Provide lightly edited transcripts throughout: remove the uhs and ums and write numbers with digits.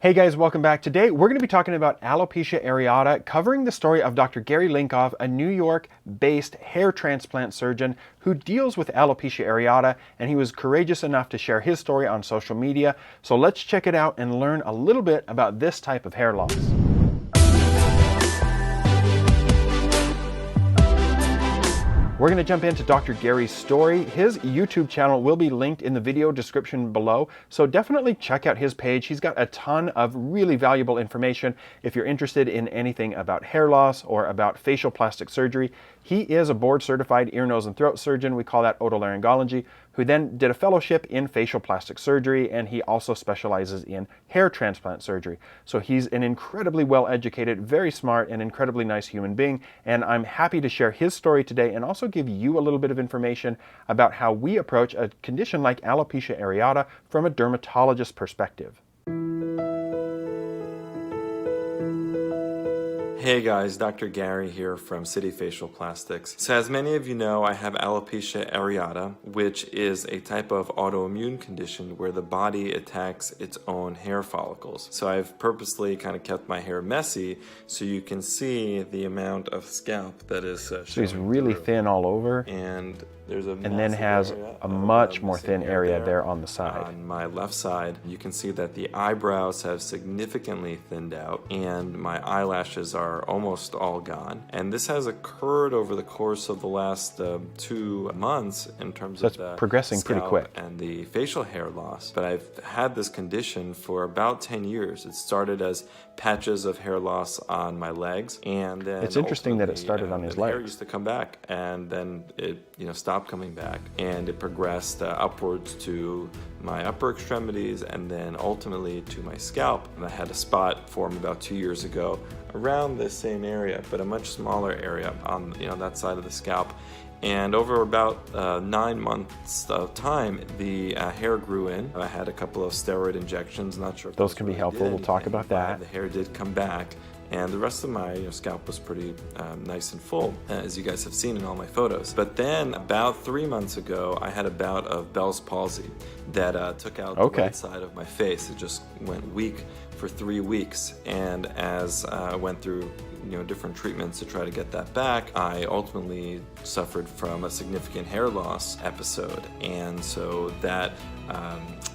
Hey guys, welcome back. Today we're going to be talking about alopecia areata, covering the story of Dr. Gary Linkov, a New York-based hair transplant surgeon who deals with alopecia areata, and he was courageous enough to share his story on social media. So let's check it out and learn a little bit about this type of hair loss. We're going to jump into Dr. Gary's story. His YouTube channel will be linked in the video description below, so definitely check out his page. He's got a ton of really valuable information if you're interested in anything about hair loss or about facial plastic surgery. He is a board-certified ear, nose, and throat surgeon. We call that otolaryngology, who then did a fellowship in facial plastic surgery, and he also specializes in hair transplant surgery. So he's an incredibly well-educated, very smart, and incredibly nice human being, and I'm happy to share his story today and also give you a little bit of information about how we approach a condition like alopecia areata from a dermatologist perspective. Hey guys, Dr. Gary here from City Facial Plastics. So as many of you know, I have alopecia areata, which is a type of autoimmune condition where the body attacks its own hair follicles. So I've purposely kind of kept my hair messy so you can see the amount of scalp that is So he's really thin all over. And there's a and then has a much more thin area there on the side. On my left side, you can see that the eyebrows have significantly thinned out and my eyelashes are almost all gone. And this has occurred over the course of the last 2 months in terms of the progressing pretty quick and the facial hair loss. But I've had this condition for about 10 years. It started as patches of hair loss on my legs, and then it's interesting that it started on his legs. The hair used to come back, and then it stopped coming back, and it progressed upwards to my upper extremities and then ultimately to my scalp. And I had a spot form about 2 years ago around this same area, but a much smaller area on that side of the scalp. And over about 9 months of time, the hair grew in. I had a couple of steroid injections. Not sure if those can be helpful. We'll talk about that. The hair did come back, and the rest of my scalp was pretty nice and full, as you guys have seen in all my photos. But then about 3 months ago, I had a bout of Bell's palsy that took out the right side of my face. It just went weak for 3 weeks, and as I went through different treatments to try to get that back, I ultimately suffered from a significant hair loss episode, and so that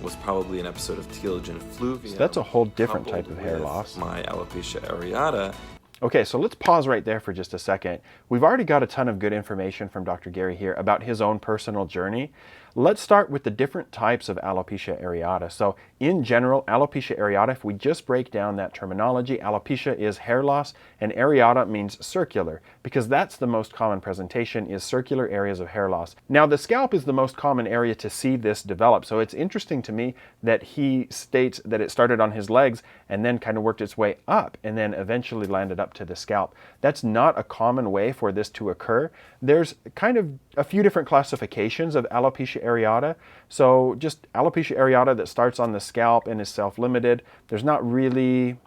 was probably an episode of telogen effluvium. So that's a whole different type of hair loss. My alopecia areata. Okay, so let's pause right there for just a second. We've already got a ton of good information from Dr. Gary here about his own personal journey. Let's start with the different types of alopecia areata. So in general, alopecia areata, if we just break down that terminology, alopecia is hair loss and areata means circular, because that's the most common presentation, is circular areas of hair loss. Now the scalp is the most common area to see this develop, so it's interesting to me that he states that it started on his legs and then kind of worked its way up and then eventually landed up to the scalp. That's not a common way for this to occur. There's kind of a few different classifications of alopecia areata. So just alopecia areata that starts on the scalp and is self-limited. There's not really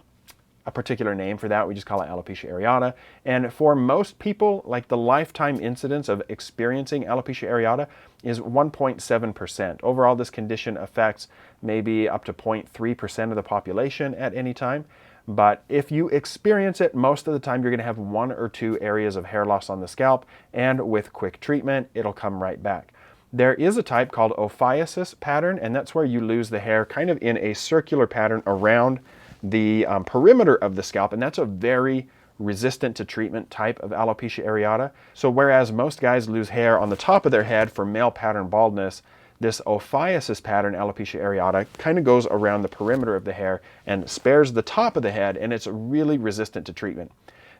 a particular name for that. We just call it alopecia areata. And for most people, like the lifetime incidence of experiencing alopecia areata is 1.7%. Overall, this condition affects maybe up to 0.3% of the population at any time. But if you experience it, most of the time you're going to have 1 or 2 areas of hair loss on the scalp, and with quick treatment, it'll come right back. There is a type called ophiasis pattern, and that's where you lose the hair kind of in a circular pattern around the perimeter of the scalp, and that's a very resistant to treatment type of alopecia areata. So whereas most guys lose hair on the top of their head for male pattern baldness, this ophiasis pattern, alopecia areata, kind of goes around the perimeter of the hair and spares the top of the head, and it's really resistant to treatment.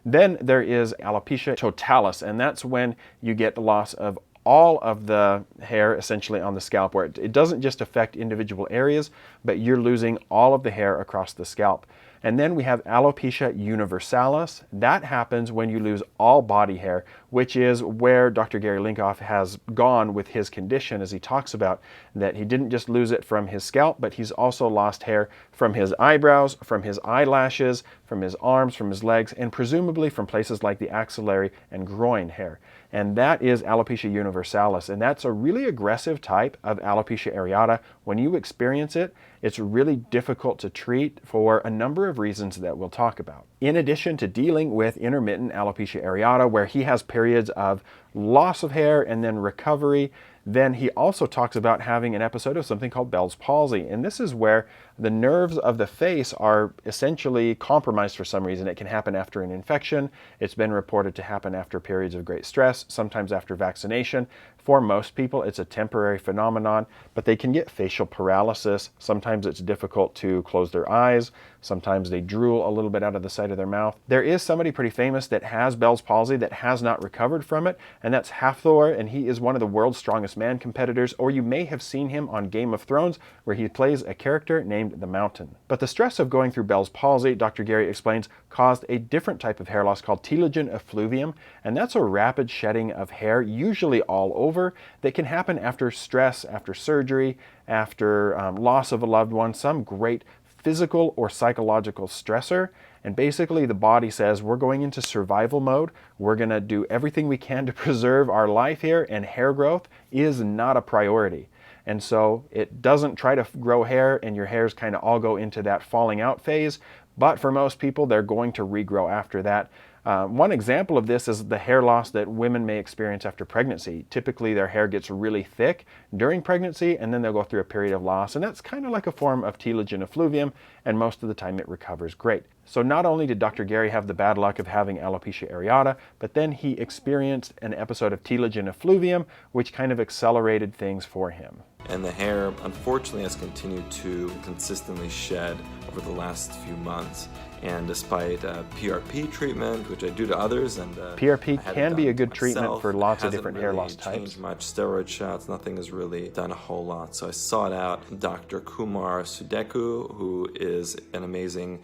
Then there is alopecia totalis, and that's when you get the loss of all of the hair essentially on the scalp, where it doesn't just affect individual areas, but you're losing all of the hair across the scalp. And then we have alopecia universalis. That happens when you lose all body hair, which is where Dr. Gary Linkov has gone with his condition, as he talks about that he didn't just lose it from his scalp, but he's also lost hair from his eyebrows, from his eyelashes, from his arms, from his legs, and presumably from places like the axillary and groin hair. and that is alopecia universalis. And that's a really aggressive type of alopecia areata. When you experience it, it's really difficult to treat for a number of reasons that we'll talk about. In addition to dealing with intermittent alopecia areata, where he has periods of loss of hair and then recovery, then he also talks about having an episode of something called Bell's palsy. And this is where the nerves of the face are essentially compromised for some reason. It can happen after an infection. It's been reported to happen after periods of great stress, sometimes after vaccination. For most people, it's a temporary phenomenon, but they can get facial paralysis. Sometimes it's difficult to close their eyes. Sometimes they drool a little bit out of the side of their mouth. There is somebody pretty famous that has Bell's palsy that has not recovered from it, and that's Hathor, and he is one of the world's strongest man competitors, or you may have seen him on Game of Thrones, where he plays a character named the Mountain. But the stress of going through Bell's palsy, Dr. Gary explains, caused a different type of hair loss called telogen effluvium, and that's a rapid shedding of hair, usually all over, that can happen after stress, after surgery, after loss of a loved one, some great physical or psychological stressor. And basically the body says, we're going into survival mode. We're going to do everything we can to preserve our life here, and hair growth is not a priority. And so it doesn't try to grow hair, and your hairs kind of all go into that falling out phase. But for most people, they're going to regrow after that. One example of this is the hair loss that women may experience after pregnancy. Typically, their hair gets really thick during pregnancy, and then they'll go through a period of loss. And that's kind of like a form of telogen effluvium, and most of the time it recovers great. So not only did Dr. Gary have the bad luck of having alopecia areata, but then he experienced an episode of telogen effluvium, which kind of accelerated things for him. And the hair, unfortunately, has continued to consistently shed over the last few months. And despite PRP treatment, which I do to others, and PRP can be a good treatment for lots of different hair loss types. types. Changed much, steroid shots, nothing has really done a whole lot. So I sought out Dr. Kumar Sudeku, who is an amazing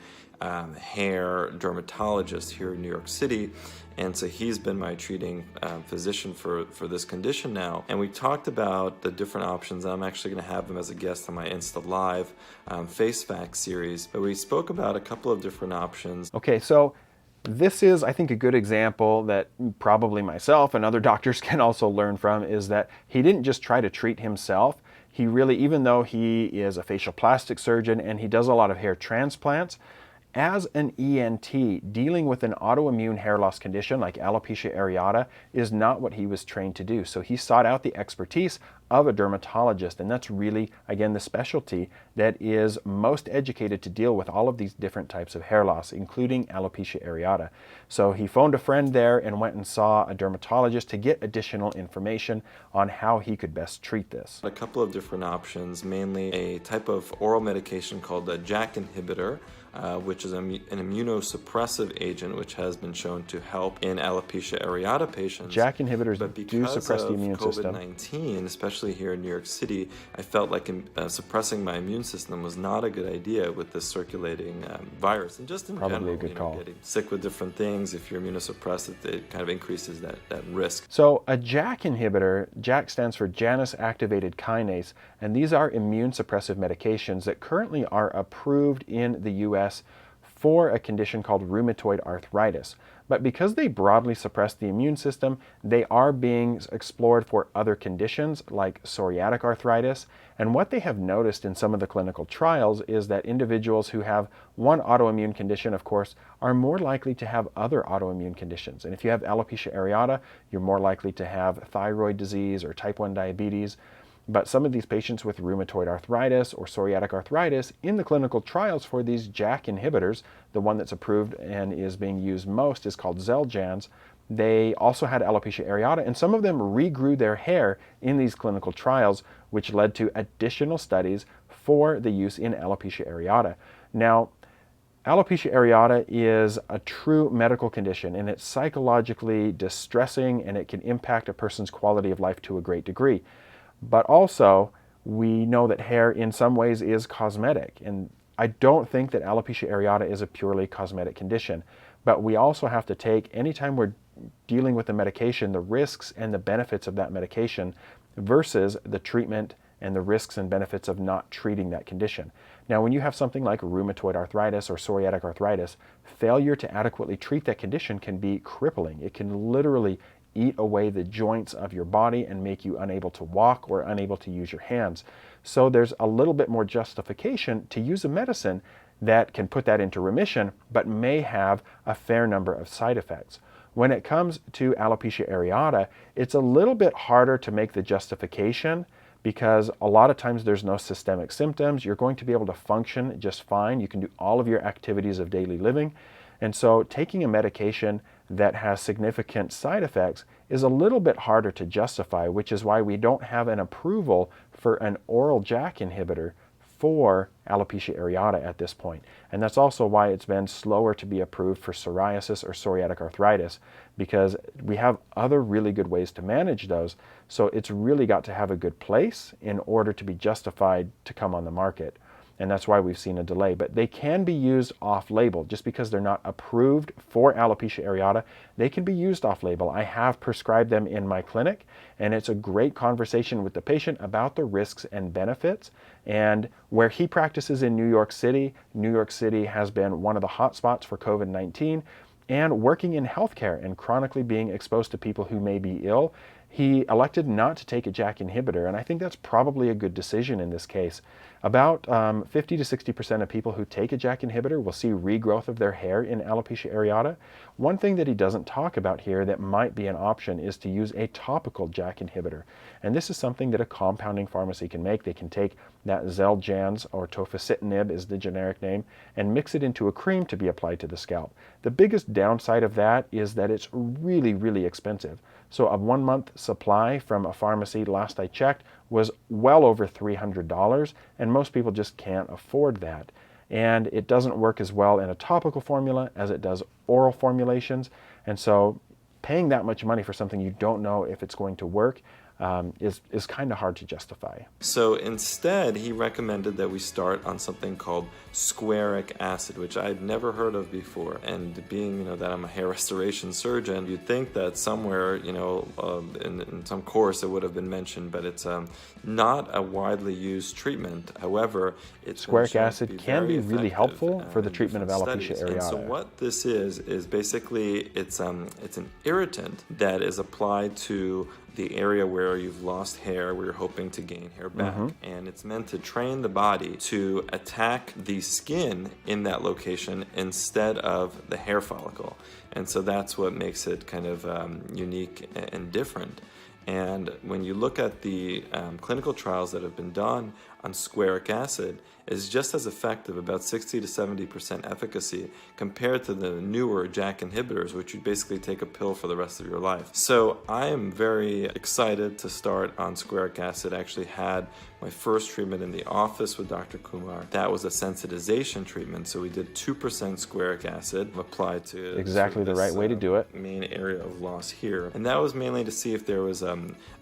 hair dermatologist here in New York City. And so he's been my treating physician for this condition now. And we talked about the different options. I'm actually going to have him as a guest on my Insta Live Face Facts series. But we spoke about a couple of different options. Okay, so this is, I think, a good example that probably myself and other doctors can also learn from, is that he didn't just try to treat himself. He really, even though he is a facial plastic surgeon and he does a lot of hair transplants, as an ENT, dealing with an autoimmune hair loss condition like alopecia areata is not what he was trained to do. So he sought out the expertise of a dermatologist, and that's really, again, the specialty that is most educated to deal with all of these different types of hair loss, including alopecia areata. So he phoned a friend there and went and saw a dermatologist to get additional information on how he could best treat this. A couple of different options, mainly a type of oral medication called a JAK inhibitor, which is an immunosuppressive agent which has been shown to help in alopecia areata patients. JAK inhibitors do suppress the immune system. COVID-19, especially here in New York City, I felt like suppressing my immune system was not a good idea with this circulating virus. And just in Probably general, a good call. Getting sick with different things, if you're immunosuppressed, it kind of increases that risk. So a JAK inhibitor, JAK stands for Janus activated kinase, and these are immune suppressive medications that currently are approved in the US for a condition called rheumatoid arthritis. But because they broadly suppress the immune system, they are being explored for other conditions like psoriatic arthritis. And what they have noticed in some of the clinical trials is that individuals who have one autoimmune condition, of course, are more likely to have other autoimmune conditions. And if you have alopecia areata, you're more likely to have thyroid disease or type 1 diabetes. But some of these patients with rheumatoid arthritis or psoriatic arthritis, in the clinical trials for these JAK inhibitors, the one that's approved and is being used most is called Xeljanz, they also had alopecia areata, and some of them regrew their hair in these clinical trials, which led to additional studies for the use in alopecia areata. Now, alopecia areata is a true medical condition, and it's psychologically distressing, and it can impact a person's quality of life to a great degree. But also, we know that hair in some ways is cosmetic, and I don't think that alopecia areata is a purely cosmetic condition. But we also have to take, anytime we're dealing with a medication, the risks and the benefits of that medication versus the treatment and the risks and benefits of not treating that condition. Now, when you have something like rheumatoid arthritis or psoriatic arthritis, failure to adequately treat that condition can be crippling. It can literally eat away the joints of your body and make you unable to walk or unable to use your hands. So there's a little bit more justification to use a medicine that can put that into remission, but may have a fair number of side effects. When it comes to alopecia areata, it's a little bit harder to make the justification because a lot of times there's no systemic symptoms. You're going to be able to function just fine. You can do all of your activities of daily living. And so taking a medication that has significant side effects is a little bit harder to justify, which is why we don't have an approval for an oral JAK inhibitor for alopecia areata at this point. And that's also why it's been slower to be approved for psoriasis or psoriatic arthritis, because we have other really good ways to manage those. So it's really got to have a good place in order to be justified to come on the market. And that's why we've seen a delay. But they can be used off-label. Just because they're not approved for alopecia areata, they can be used off-label. I have prescribed them in my clinic, and it's a great conversation with the patient about the risks and benefits. And where he practices in New York City has been one of the hot spots for COVID-19. And working in healthcare and chronically being exposed to people who may be ill, he elected not to take a JAK inhibitor, and I think that's probably a good decision in this case. About 50 to 60% of people who take a JAK inhibitor will see regrowth of their hair in alopecia areata. One thing that he doesn't talk about here that might be an option is to use a topical JAK inhibitor. And this is something that a compounding pharmacy can make. They can take that Xeljanz, or tofacitinib is the generic name, and mix it into a cream to be applied to the scalp. The biggest downside of that is that it's really, really expensive. So a 1 month supply from a pharmacy, last I checked, was well over $300, and most people just can't afford that. And it doesn't work as well in a topical formula as it does oral formulations. And so paying that much money for something you don't know if it's going to work is kind of hard to justify. So instead, he recommended that we start on something called Squaric acid, which I'd never heard of before. And being, that I'm a hair restoration surgeon, you'd think that somewhere, in some course it would have been mentioned, but it's not a widely used treatment. However, Squaric acid can be really helpful for the treatment of alopecia areata. And so what this is basically it's an irritant that is applied to the area where you've lost hair, where you're hoping to gain hair back. And it's meant to train the body to attack the skin in that location instead of the hair follicle. And so that's what makes it kind of unique and different. And when you look at the clinical trials that have been done on Squaric acid, is just as effective, about 60 to 70% efficacy, compared to the newer JAK inhibitors, which you basically take a pill for the rest of your life. So I am very excited to start on Squaric acid. I actually had my first treatment in the office with Dr. Kumar. That was a sensitization treatment, so we did 2% Squaric acid applied to exactly the right way to do it. Main area of loss here. And that was mainly to see if there was a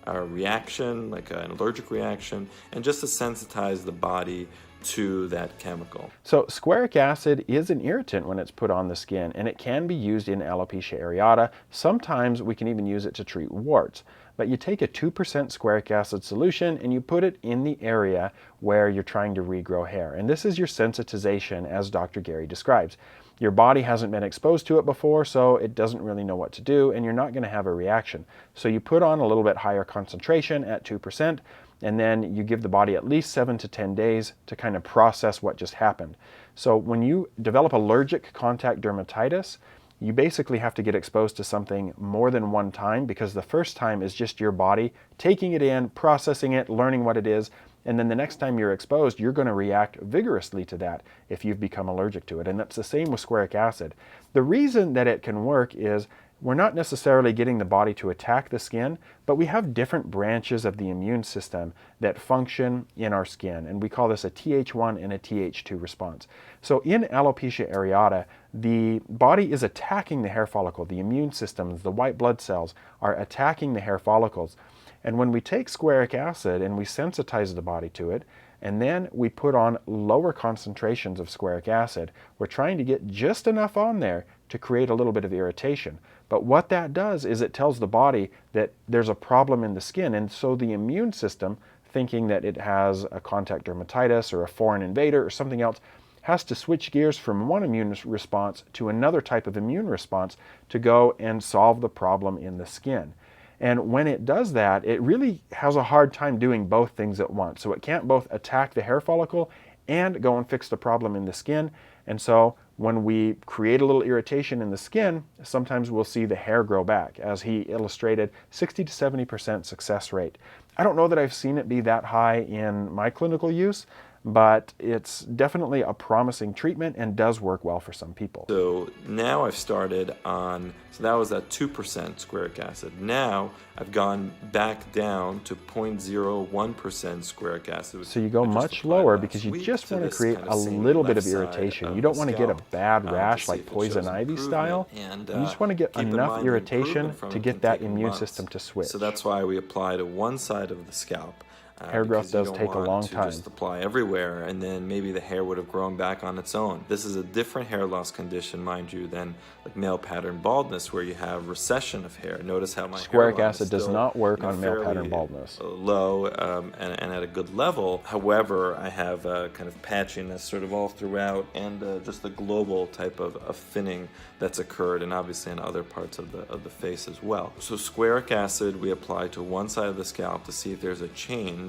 reaction, like an allergic reaction, and just to sensitize the body to that chemical. So Squaric acid is an irritant when it's put on the skin, and it can be used in alopecia areata. Sometimes we can even use it to treat warts. But you take a 2% Squaric acid solution and you put it in the area where you're trying to regrow hair. And this is your sensitization, as Dr. Gary describes. Your body hasn't been exposed to it before, so it doesn't really know what to do, and you're not going to have a reaction. So you put on a little bit higher concentration at 2%, and then you give the body at least 7 to 10 days to kind of process what just happened. So when you develop allergic contact dermatitis, you basically have to get exposed to something more than one time, because the first time is just your body taking it in, processing it, learning what it is, and then the next time you're exposed, you're going to react vigorously to that if you've become allergic to it. And that's the same with Squaric acid. The reason that it can work is we're not necessarily getting the body to attack the skin, but we have different branches of the immune system that function in our skin, and we call this a Th1 and a Th2 response. So in alopecia areata, the body is attacking the hair follicle. The immune systems, the white blood cells, are attacking the hair follicles. And when we take Squaric acid and we sensitize the body to it, and then we put on lower concentrations of Squaric acid, we're trying to get just enough on there to create a little bit of irritation. But what that does is it tells the body that there's a problem in the skin, and so the immune system, thinking that it has a contact dermatitis or a foreign invader or something else, has to switch gears from one immune response to another type of immune response to go and solve the problem in the skin. And when it does that, it really has a hard time doing both things at once. So it can't both attack the hair follicle and go and fix the problem in the skin. And so when we create a little irritation in the skin, sometimes we'll see the hair grow back. As he illustrated, 60 to 70% success rate. I don't know that I've seen it be that high in my clinical use, but it's definitely a promising treatment and does work well for some people. So now I've started on, so that was at 2% squaric acid. Now I've gone back down to 0.01% squaric acid. So you go much lower because you just want to create a little bit of irritation. You don't want to get a bad rash like poison ivy style. And, you just want to get enough irritation to get that immune system to switch. So that's why we apply to one side of the scalp. Hair growth does take a long time. Just apply everywhere, and then maybe the hair would have grown back on its own. This is a different hair loss condition, mind you, than like male pattern baldness, where you have recession of hair. Notice how my Squaric acid does not work on male pattern baldness. Low and at a good level. However, I have kind of patchiness sort of all throughout, and just a global type of thinning that's occurred, and obviously in other parts of the face as well. So squaric acid we apply to one side of the scalp to see if there's a change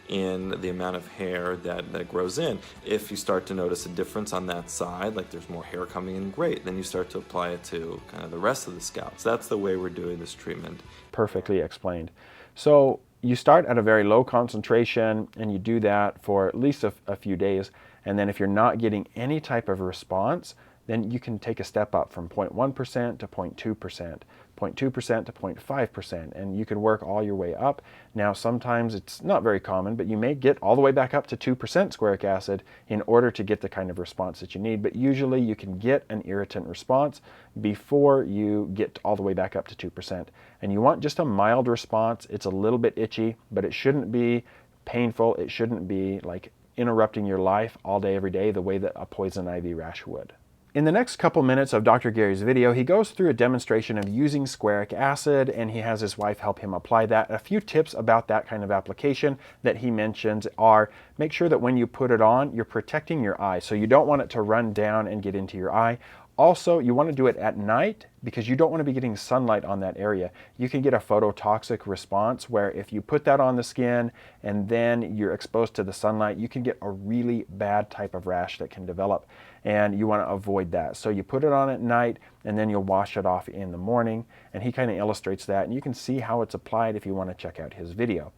in the amount of hair that grows in. If you start to notice a difference on that side, like there's more hair coming in, great. Then you start to apply it to kind of the rest of the scalp. So that's the way we're doing this treatment. Perfectly explained. So you start at a very low concentration and you do that for at least a few days. And then if you're not getting any type of response, then you can take a step up from 0.1% to 0.2%. 0.2% to 0.5%, and you can work all your way up. Now sometimes it's not very common, but you may get all the way back up to 2% squaric acid in order to get the kind of response that you need, but usually you can get an irritant response before you get all the way back up to 2%. And you want just a mild response. It's a little bit itchy, but it shouldn't be painful. It shouldn't be like interrupting your life all day, every day, the way that a poison ivy rash would. In the next couple minutes of Dr. Gary's video, he goes through a demonstration of using squaric acid, and he has his wife help him apply that. A few tips about that kind of application that he mentions are, make sure that when you put it on, you're protecting your eye. So you don't want it to run down and get into your eye. Also, you want to do it at night because you don't want to be getting sunlight on that area. You can get a phototoxic response where if you put that on the skin and then you're exposed to the sunlight, you can get a really bad type of rash that can develop, and you want to avoid that. So you put it on at night and then you'll wash it off in the morning, and he kind of illustrates that, and you can see how it's applied if you want to check out his video.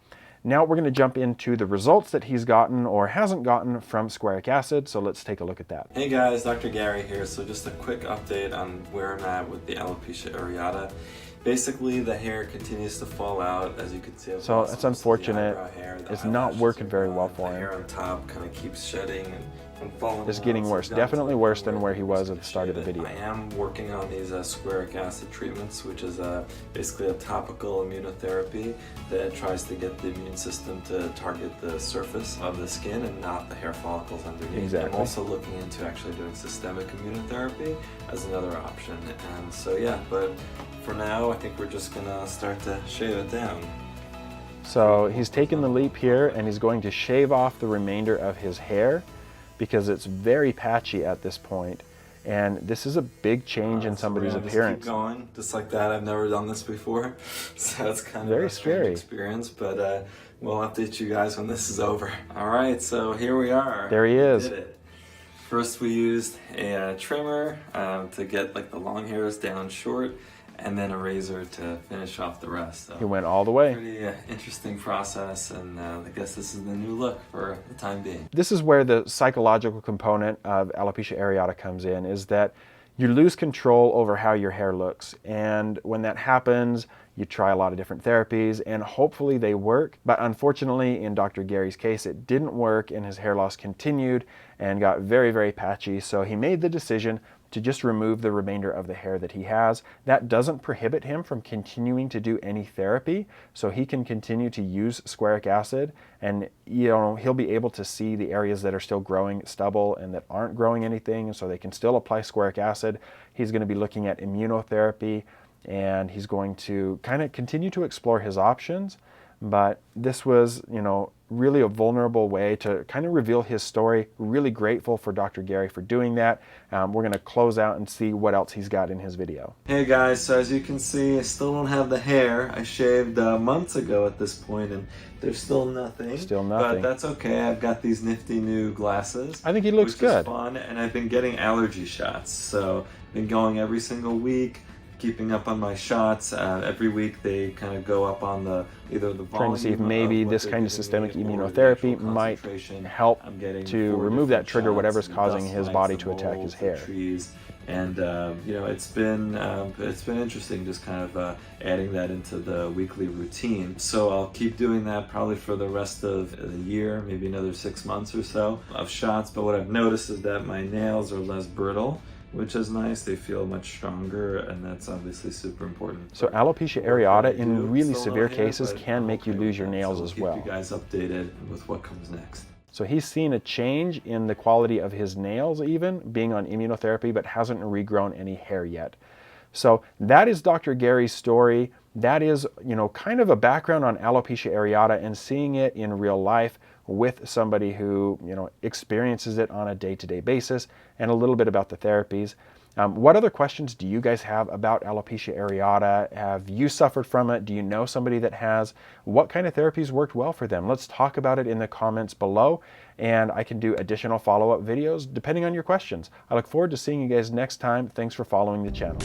Now we're going to jump into the results that he's gotten or hasn't gotten from squaric acid, so let's take a look at that. Hey guys, Dr. Gary here. So just a quick update on where I'm at with the alopecia areata. Basically, the hair continues to fall out, as you can see. So it's unfortunate. It's not working very well for him. The hair on top kind of keeps shedding and falling. It's getting worse. Definitely worse than where he was at the start of the video. I am working on these squaric acid treatments, which is basically a topical immunotherapy that tries to get the immune system to target the surface of the skin and not the hair follicles underneath. Exactly. I'm also looking into actually doing systemic immunotherapy as another option. And so yeah, but for now, I think we're just gonna start to shave it down. So he's taken the leap here and he's going to shave off the remainder of his hair because it's very patchy at this point. And this is a big change in somebody's appearance. Just keep going, just like that. I've never done this before, so it's kind of very a strange scary experience, but we'll update you guys when this is over. All right, so here we are. There he is. We did it. First we used a trimmer to get like the long hairs down short, and then a razor to finish off the rest. So he went all the way. Pretty interesting process, and I guess this is the new look for the time being. This is where the psychological component of alopecia areata comes in, is that you lose control over how your hair looks. And when that happens, you try a lot of different therapies and hopefully they work. But unfortunately, in Dr. Gary's case, it didn't work and his hair loss continued and got very, very patchy. So he made the decision to just remove the remainder of the hair that he has. That doesn't prohibit him from continuing to do any therapy, so he can continue to use squaric acid, and he'll be able to see the areas that are still growing stubble and that aren't growing anything, so they can still apply squaric acid. He's going to be looking at immunotherapy, and he's going to kind of continue to explore his options. But this was, really a vulnerable way to kind of reveal his story. Really grateful for Dr. Gary for doing that. We're going to close out and see what else he's got in his video. Hey guys, so as you can see, I still don't have the hair. I shaved months ago at this point, and there's still nothing. Still nothing. But that's okay. I've got these nifty new glasses. I think he looks which good. Is fun, and I've been getting allergy shots. So I've been going every single week, keeping up on my shots. Every week they kind of go up on the either the volume. Trying to see if maybe this kind of systemic immunotherapy might help to remove that trigger, whatever's causing his body to attack his hair. And you know, it's been interesting just kind of adding that into the weekly routine. So I'll keep doing that probably for the rest of the year, maybe another 6 months or so of shots. But what I've noticed is that my nails are less brittle, which is nice. They feel much stronger, and that's obviously super important. So alopecia areata in really severe cases can make you lose your nails as well. Keep you guys updated with what comes next. So he's seen a change in the quality of his nails even being on immunotherapy, but hasn't regrown any hair yet. So that is Dr. Gary's story. That is, you know, kind of a background on alopecia areata and seeing it in real life with somebody who, you know, experiences it on a day-to-day basis, and a little bit about the therapies. What other questions do you guys have about alopecia areata? Have you suffered from it? Do you know somebody that has? What kind of therapies worked well for them? Let's talk about it in the comments below, and I can do additional follow-up videos depending on your questions. I look forward to seeing you guys next time. Thanks for following the channel.